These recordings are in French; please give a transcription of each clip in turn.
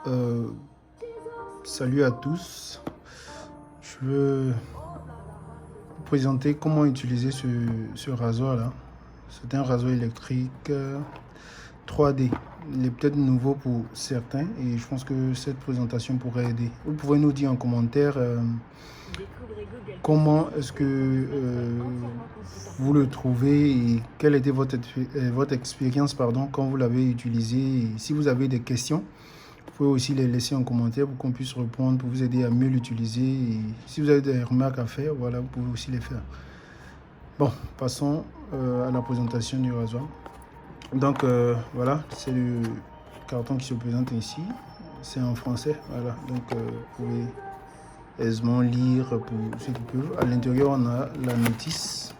Euh, Salut à tous. Je veux vous présenter comment utiliser ce rasoir là. C'est un rasoir électrique 3D. Il est peut-être nouveau pour certains et je pense que cette présentation pourrait aider. Vous pouvez nous dire en commentaire comment est-ce que vous le trouvez et quelle était votre expérience quand vous l'avez utilisé. Et si vous avez des questions, vous pouvez aussi les laisser en commentaire pour qu'on puisse répondre, pour vous aider à mieux l'utiliser. Et si vous avez des remarques à faire, voilà, vous pouvez aussi les faire. Bon, passons à la présentation du rasoir. Donc voilà, c'est le carton qui se présente ici. C'est en français, voilà. Donc vous pouvez aisément lire pour ceux qui peuvent. À l'intérieur, on a la notice.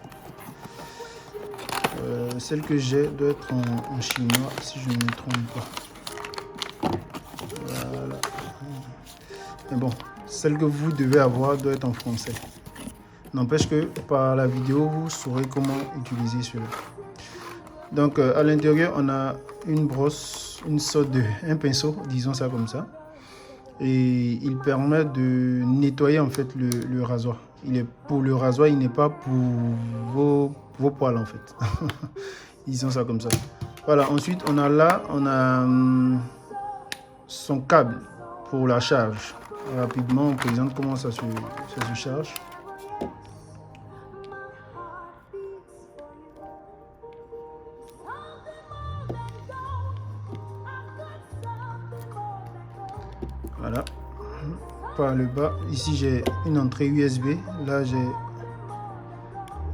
Celle que j'ai doit être en chinois, si je ne me trompe pas. Voilà. Mais bon, celle que vous devez avoir doit être en français. N'empêche que par la vidéo, vous saurez comment utiliser cela. Donc à l'intérieur, on a une brosse, un pinceau, disons ça comme ça. Et il permet de nettoyer en fait le rasoir. Il est pour le rasoir, il n'est pas pour vos poils en fait. Disons ça comme ça. Voilà, ensuite on a son câble pour la charge. Rapidement, on présente comment ça se charge. Voilà. Par le bas, ici j'ai une entrée USB. Là j'ai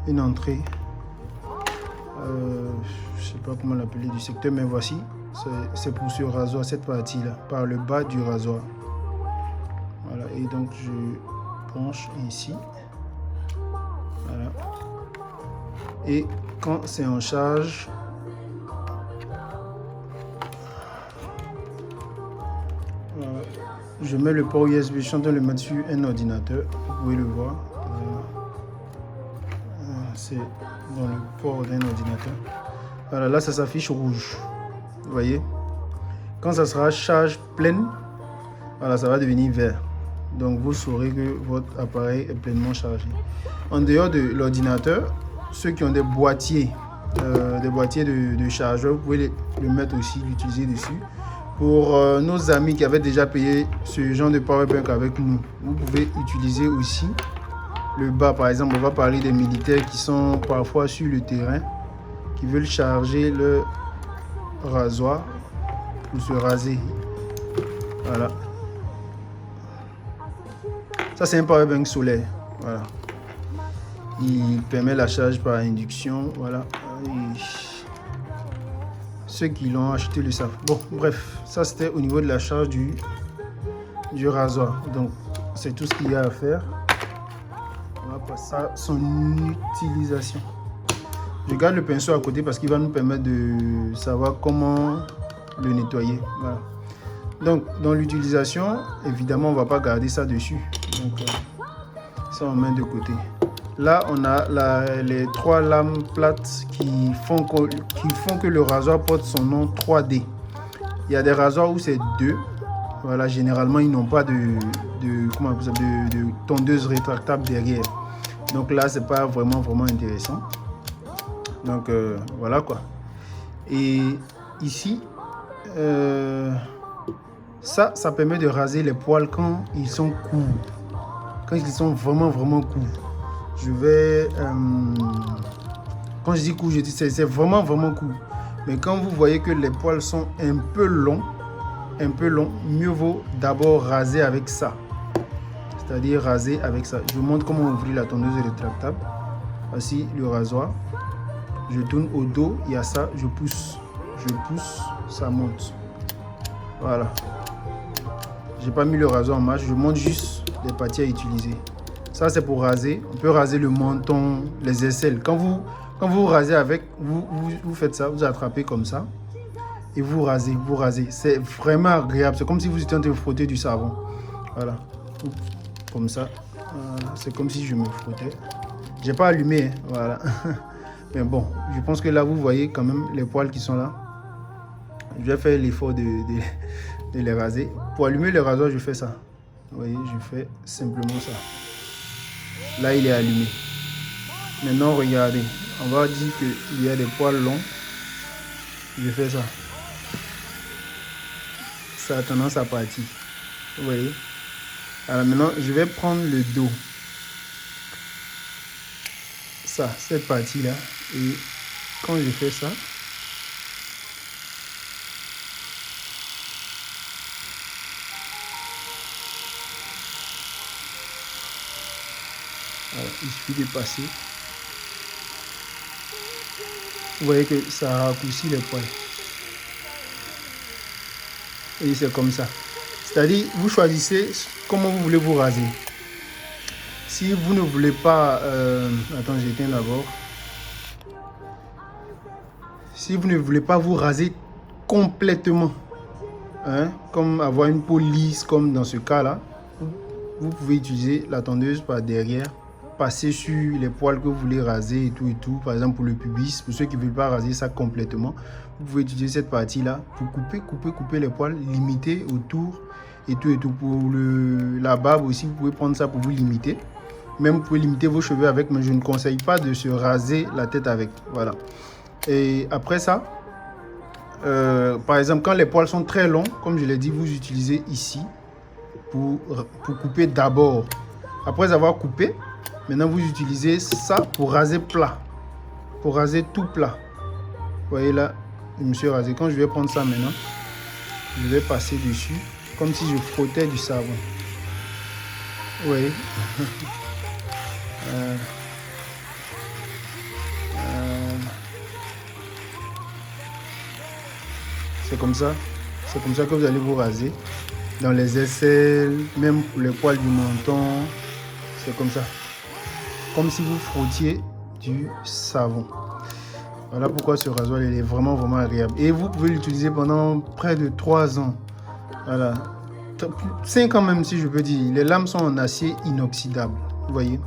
une entrée, je sais pas comment l'appeler, du secteur, mais voici. C'est pour ce rasoir, cette partie là, par le bas du rasoir. Voilà, et donc je branche ici. Voilà. Et quand c'est en charge, je mets le port USB, je suis en train de le mettre sur un ordinateur, vous pouvez le voir. C'est dans le port d'un ordinateur. Voilà, là ça s'affiche rouge. Vous voyez? Quand ça sera charge pleine, voilà, ça va devenir vert. Donc vous saurez que votre appareil est pleinement chargé. En dehors de l'ordinateur, ceux qui ont des boîtiers de chargeur, vous pouvez le mettre aussi, l'utiliser dessus. Pour nos amis qui avaient déjà payé ce genre de powerbank avec nous, vous pouvez utiliser aussi le bas. Par exemple, on va parler des militaires qui sont parfois sur le terrain, qui veulent charger le rasoir pour se raser. Voilà. Ça, c'est un powerbank solaire. Voilà. Il permet la charge par induction. Voilà. Et ceux qui l'ont acheté le savent. Bon, bref, ça c'était au niveau de la charge du rasoir. Donc, c'est tout ce qu'il y a à faire. On va passer à son utilisation. Je garde le pinceau à côté parce qu'il va nous permettre de savoir comment le nettoyer. Voilà. Donc, dans l'utilisation, évidemment, on ne va pas garder ça dessus. Donc, ça, on met de côté. Là, on a les 3 lames plates qui font que le rasoir porte son nom 3D. Il y a des rasoirs où c'est 2. Voilà, généralement, ils n'ont pas de tondeuse rétractable derrière. Donc là, c'est pas vraiment intéressant. Donc voilà quoi. Et ici, ça permet de raser les poils quand ils sont courts. Quand ils sont vraiment courts. Je vais... quand je dis court, je dis c'est vraiment court. Mais quand vous voyez que les poils sont un peu longs, mieux vaut d'abord raser avec ça. C'est-à-dire raser avec ça. Je vous montre comment ouvrir la tondeuse rétractable. Voici le rasoir. Je tourne au dos, il y a ça, je pousse, ça monte. Voilà. J'ai pas mis le rasoir en marche, je montre juste les parties à utiliser. Ça c'est pour raser. On peut raser le menton, les aisselles. Quand vous rasez avec, vous faites ça, vous attrapez comme ça et vous rasez. C'est vraiment agréable. C'est comme si vous étiez en train de frotter du savon. Voilà. Comme ça. Voilà. C'est comme si je me frottais. J'ai pas allumé, hein. Voilà. Mais bon, je pense que là vous voyez quand même les poils qui sont là. Je vais faire l'effort de les raser. Pour allumer le rasoir, je fais ça. Vous voyez, je fais simplement ça. Là, il est allumé. Maintenant, regardez. On va dire qu'il y a des poils longs. Je fais ça. Ça a tendance à partir. Vous voyez. Alors maintenant, je vais prendre le dos. Ça, cette partie-là. Et quand je fais ça, voilà, il suffit de passer. Vous voyez que ça raccourcit les poils. Et c'est comme ça. C'est-à-dire, vous choisissez comment vous voulez vous raser. Si vous ne voulez pas... attends, j'éteins d'abord. Si vous ne voulez pas vous raser complètement, hein, comme avoir une peau lisse, comme dans ce cas-là, vous pouvez utiliser la tondeuse par derrière, passer sur les poils que vous voulez raser et tout. Par exemple, pour le pubis, pour ceux qui ne veulent pas raser ça complètement, vous pouvez utiliser cette partie-là pour couper les poils, limiter autour et tout. Pour la barbe aussi, vous pouvez prendre ça pour vous limiter. Même vous pouvez limiter vos cheveux avec, mais je ne conseille pas de se raser la tête avec. Voilà. Et après ça, par exemple, quand les poils sont très longs, comme je l'ai dit, vous utilisez ici pour couper d'abord. Après avoir coupé, maintenant vous utilisez ça pour raser plat. Pour raser tout plat. Vous voyez là, je me suis rasé. Quand je vais prendre ça maintenant, je vais passer dessus comme si je frottais du savon. Vous voyez. C'est comme ça. C'est comme ça que vous allez vous raser. Dans les aisselles, même pour les poils du menton. C'est comme ça. Comme si vous frottiez du savon. Voilà pourquoi ce rasoir il est vraiment agréable. Et vous pouvez l'utiliser pendant près de 3 ans. Voilà. 5 ans même si je peux dire. Les lames sont en acier inoxydable. Vous voyez.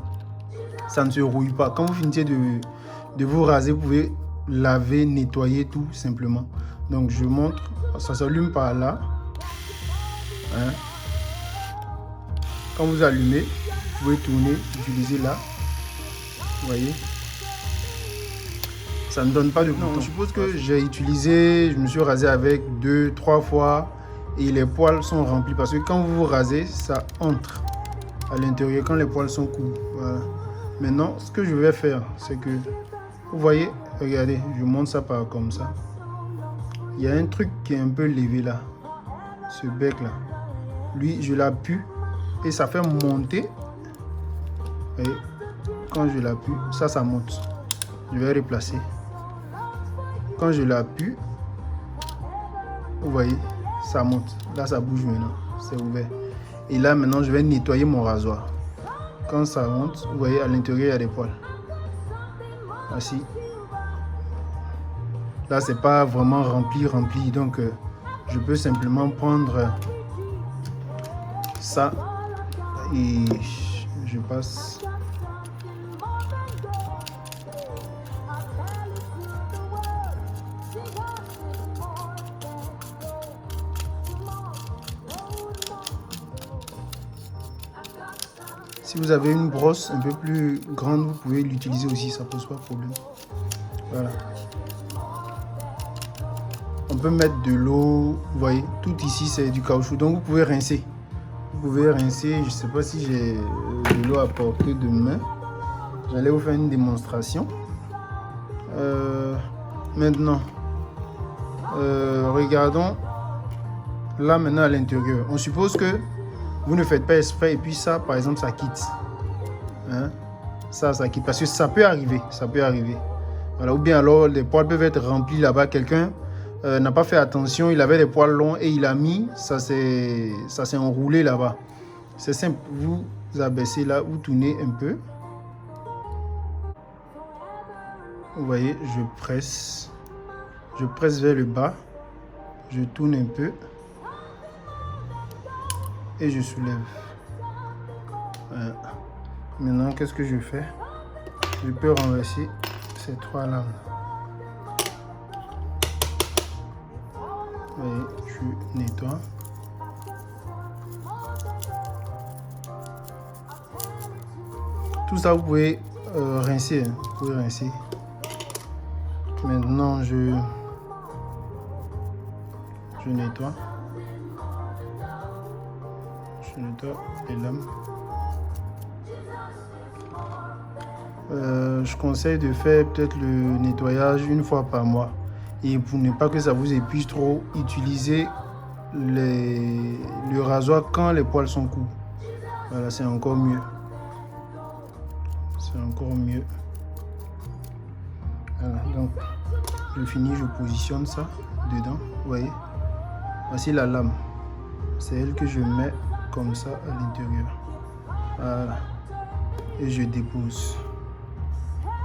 Ça ne se rouille pas. Quand vous finissez de vous raser, vous pouvez laver, nettoyer tout simplement. Donc je montre. Ça s'allume par là. Hein. Quand vous allumez, vous pouvez tourner, utiliser là. Vous voyez. Ça ne donne pas de bouton. Je suppose que j'ai utilisé, je me suis rasé avec 2-3 fois et les poils sont remplis parce que quand vous vous rasez, ça entre à l'intérieur quand les poils sont courts. Voilà. Maintenant, ce que je vais faire, c'est que vous voyez, regardez, je monte ça par comme ça. Il y a un truc qui est un peu levé là, ce bec là. Lui, je l'appuie et ça fait monter. Et quand je l'appuie, ça monte. Je vais replacer. Quand je l'appuie, vous voyez, ça monte. Là, ça bouge maintenant. C'est ouvert. Et là, maintenant, je vais nettoyer mon rasoir. Quand ça monte, vous voyez, à l'intérieur, il y a des poils. Voici. Là, c'est pas vraiment rempli. Donc, je peux simplement prendre ça et je passe. Si vous avez une brosse un peu plus grande, vous pouvez l'utiliser aussi, ça pose pas de problème. Voilà. On peut mettre de l'eau, vous voyez, tout ici c'est du caoutchouc, donc vous pouvez rincer. Vous pouvez rincer, je ne sais pas si j'ai de l'eau à portée de main. J'allais vous faire une démonstration. Maintenant, regardons là maintenant à l'intérieur. On suppose que vous ne faites pas exprès et puis ça, par exemple, ça quitte. Hein? Ça quitte parce que ça peut arriver. Voilà. Ou bien alors les poils peuvent être remplis là-bas. Quelqu'un n'a pas fait attention, il avait des poils longs et il a mis, ça s'est enroulé là-bas. C'est simple, vous abaissez là, vous tournez un peu. Vous voyez, je presse vers le bas, je tourne un peu et je soulève. Voilà. Maintenant, qu'est-ce que je fais? Je peux renverser ces 3 lames. Et je nettoie. Tout ça, vous pouvez rincer. Vous pouvez rincer. Maintenant, je nettoie. Je nettoie les lames. Je conseille de faire peut-être le nettoyage une fois par mois. Et pour ne pas que ça vous épuise trop, utilisez le rasoir quand les poils sont courts. Voilà, c'est encore mieux. C'est encore mieux. Voilà, donc je finis, je positionne ça dedans. Vous voyez, voici la lame. C'est elle que je mets comme ça à l'intérieur. Voilà. Et je dépose.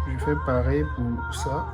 Je fais pareil pour ça.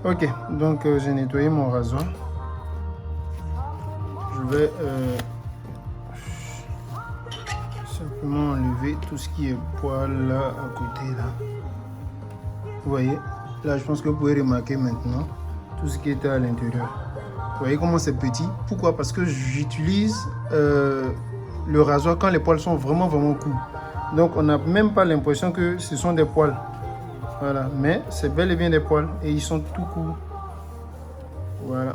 Ok, donc j'ai nettoyé mon rasoir. Je vais simplement enlever tout ce qui est poil là à côté là. Vous voyez, là je pense que vous pouvez remarquer maintenant tout ce qui était à l'intérieur. Vous voyez comment c'est petit? Pourquoi? Parce que j'utilise le rasoir quand les poils sont vraiment courts. Donc on n'a même pas l'impression que ce sont des poils. Voilà, mais c'est bel et bien des poils et ils sont tout courts. Voilà.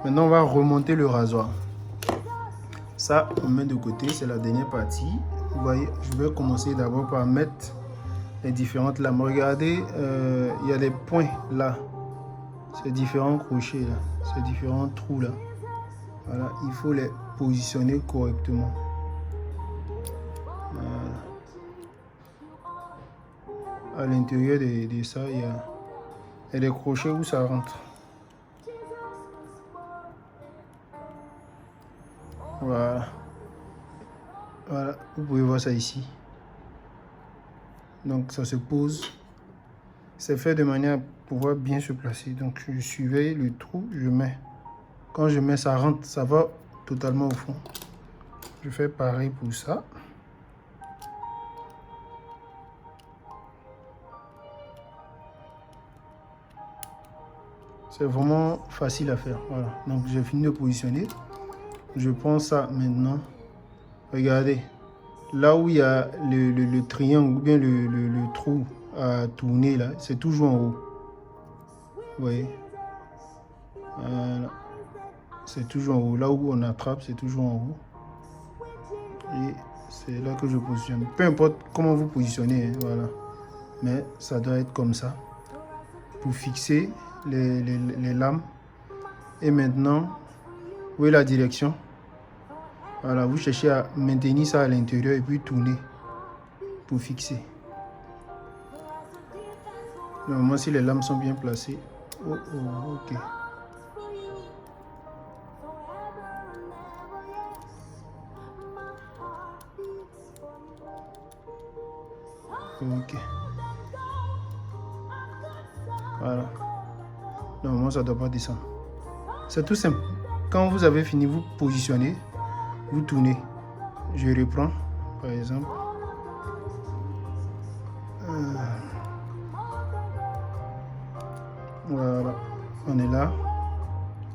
Maintenant, on va remonter le rasoir. Ça, on met de côté, c'est la dernière partie. Vous voyez, je vais commencer d'abord par mettre les différentes lames. Regardez, il y a des points là. Ces différents crochets là, ces différents trous là. Voilà, il faut les positionner correctement. À l'intérieur de ça, il y a des crochets où ça rentre. Voilà. Voilà, vous pouvez voir ça ici. Donc ça se pose. C'est fait de manière à pouvoir bien se placer. Donc je surveille le trou, je mets. Quand je mets, ça rentre, ça va totalement au fond. Je fais pareil pour ça. C'est vraiment facile à faire. Voilà. Donc j'ai fini de positionner. Je prends ça maintenant. Regardez. Là où il y a le triangle ou bien le trou à tourner là, c'est toujours en haut. Vous voyez. Voilà. C'est toujours en haut. Là où on attrape, c'est toujours en haut. Et c'est là que je positionne. Peu importe comment vous positionnez. Hein, voilà. Mais ça doit être comme ça. Pour fixer les lames. Et maintenant, vous voyez la direction. Voilà, vous cherchez à maintenir ça à l'intérieur et puis tourner pour fixer. Normalement, si les lames sont bien placées. Oh, ok. Ok. Voilà. Normalement, ça ne doit pas descendre. C'est tout simple. Quand vous avez fini, vous positionnez, vous tournez. Je reprends, par exemple. Voilà. on est là.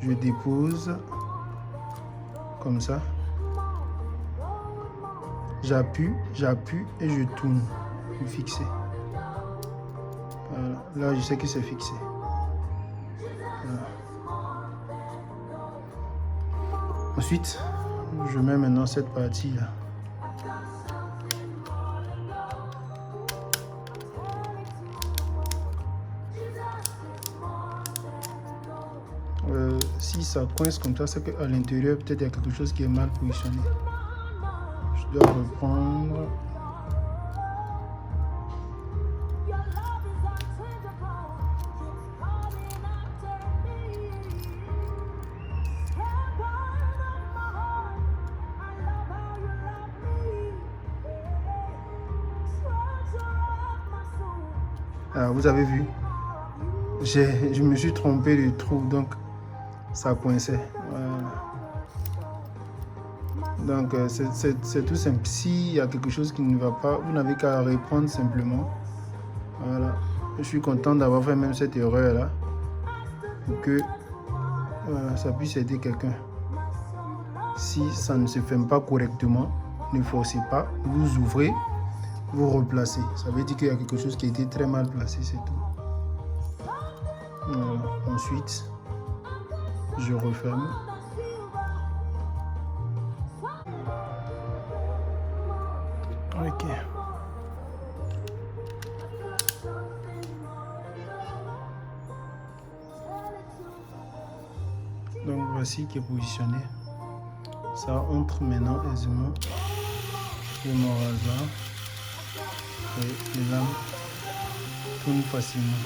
Je dépose comme ça. J'appuie et je tourne pour fixer. Voilà. Là, je sais que c'est fixé. Voilà. Ensuite, je mets maintenant cette partie-là. Si ça coince comme ça, c'est qu'à l'intérieur, peut-être il y a quelque chose qui est mal positionné. Je dois reprendre. Ah, vous avez vu, je me suis trompé de trou, donc ça coinçait. Voilà. Donc c'est tout simple. S'il y a quelque chose qui ne va pas, vous n'avez qu'à reprendre simplement. Voilà. Je suis content d'avoir fait même cette erreur là pour que ça puisse aider quelqu'un. Si ça ne se ferme pas correctement, ne forcez pas, vous ouvrez, vous replacez. Ça veut dire qu'il y a quelque chose qui a été très mal placé, c'est tout. Voilà. Ensuite, je referme. Ok. Donc voici qui est positionné. Ça entre maintenant aisément sur mon rasoir et les lames tournent facilement.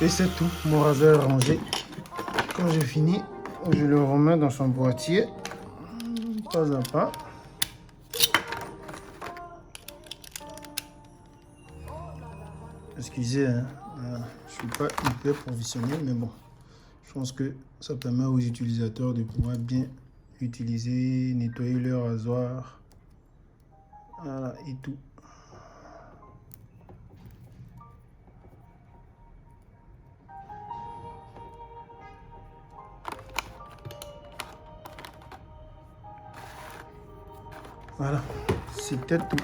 Et c'est tout, mon rasoir est rangé. Quand j'ai fini, je le remets dans son boîtier, pas à pas. Excusez, hein, je suis pas hyper professionnel, mais bon, je pense que ça permet aux utilisateurs de pouvoir bien utiliser, nettoyer leur rasoir, voilà, et tout. Voilà, c'était tout.